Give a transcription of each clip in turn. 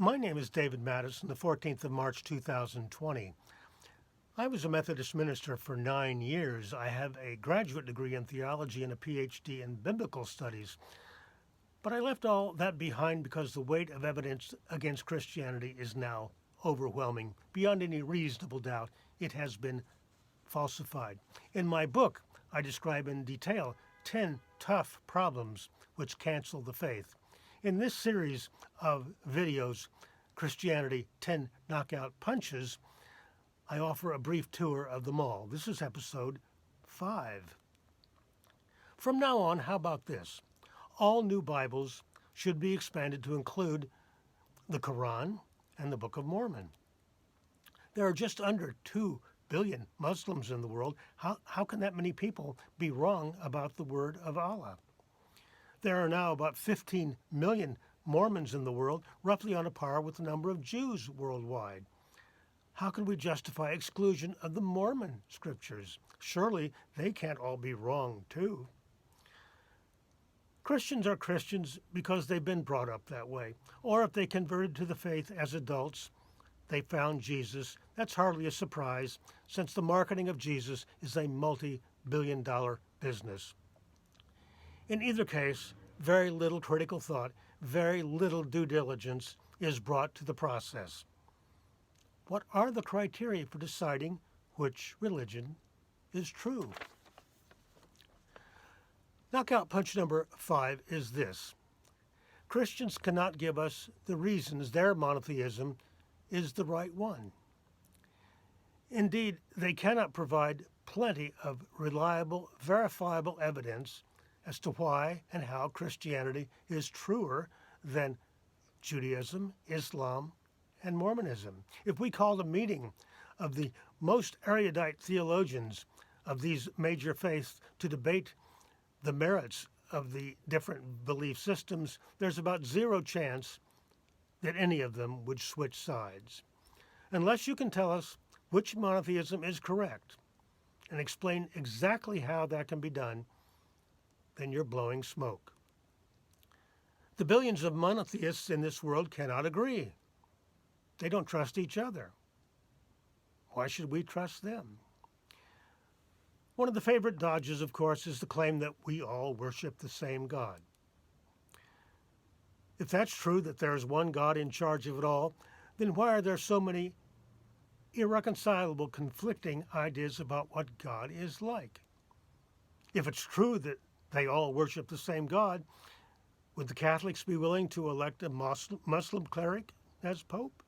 My name is David Madison, the 14th of March 2020. I was a Methodist minister for 9 years. I have a graduate degree in theology and a PhD in biblical studies. But I left all that behind because the weight of evidence against Christianity is now overwhelming. Beyond any reasonable doubt, it has been falsified. In my book, I describe in detail 10 tough problems which cancel the faith. In this series of videos, Christianity 10 Knockout Punches, I offer a brief tour of them all. This is episode 5. From now on, how about this? All new Bibles should be expanded to include the Quran and the Book of Mormon. There are just under 2 billion Muslims in the world. How can that many people be wrong about the word of Allah? There are now about 15 million Mormons in the world, roughly on a par with the number of Jews worldwide. How can we justify exclusion of the Mormon scriptures? Surely they can't all be wrong, too. Christians are Christians because they've been brought up that way, or if they converted to the faith as adults, they found Jesus. That's hardly a surprise, since the marketing of Jesus is a multi-billion-dollar business. In either case, very little critical thought, very little due diligence is brought to the process. What are the criteria for deciding which religion is true? Knockout punch number 5 is this. Christians cannot give us the reasons their monotheism is the right one. Indeed, they cannot provide plenty of reliable, verifiable evidence as to why and how Christianity is truer than Judaism, Islam, and Mormonism. If we called a meeting of the most erudite theologians of these major faiths to debate the merits of the different belief systems, there's about zero chance that any of them would switch sides. Unless you can tell us which monotheism is correct and explain exactly how that can be done, then you're blowing smoke. The billions of monotheists in this world cannot agree. They don't trust each other. Why should we trust them? One of the favorite dodges, of course, is the claim that we all worship the same God. If that's true, that there is one God in charge of it all, then why are there so many irreconcilable, conflicting ideas about what God is like? If it's true that they all worship the same God, would the Catholics be willing to elect a Muslim cleric as Pope?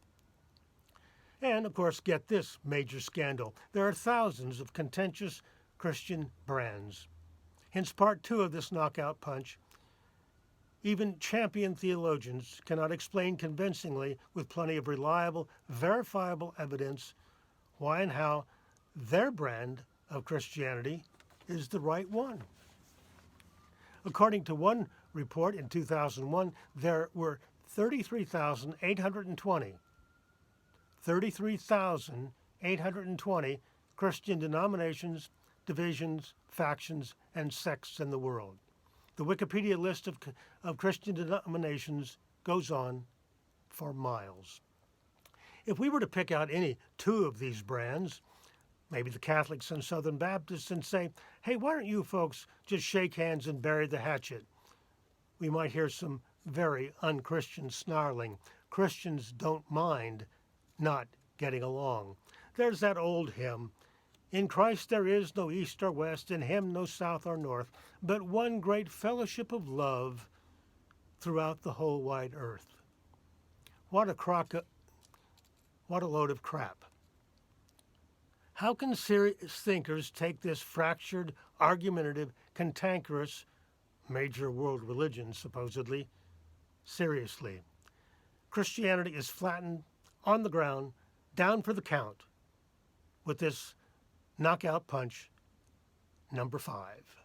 And, of course, get this major scandal. There are thousands of contentious Christian brands. Hence, part 2 of this knockout punch. Even champion theologians cannot explain convincingly, with plenty of reliable, verifiable evidence, why and how their brand of Christianity is the right one. According to one report in 2001, there were 33,820 Christian denominations, divisions, factions, and sects in the world. The Wikipedia list of Christian denominations goes on for miles. If we were to pick out any 2 of these brands, maybe the Catholics and Southern Baptists, and say, hey, why don't you folks just shake hands and bury the hatchet? We might hear some very unchristian snarling. Christians don't mind not getting along. There's that old hymn, in Christ there is no east or west, in him no south or north, but one great fellowship of love throughout the whole wide earth. What a load of crap. How can serious thinkers take this fractured, argumentative, cantankerous, major world religion, supposedly, seriously? Christianity is flattened, on the ground, down for the count, with this knockout punch number 5.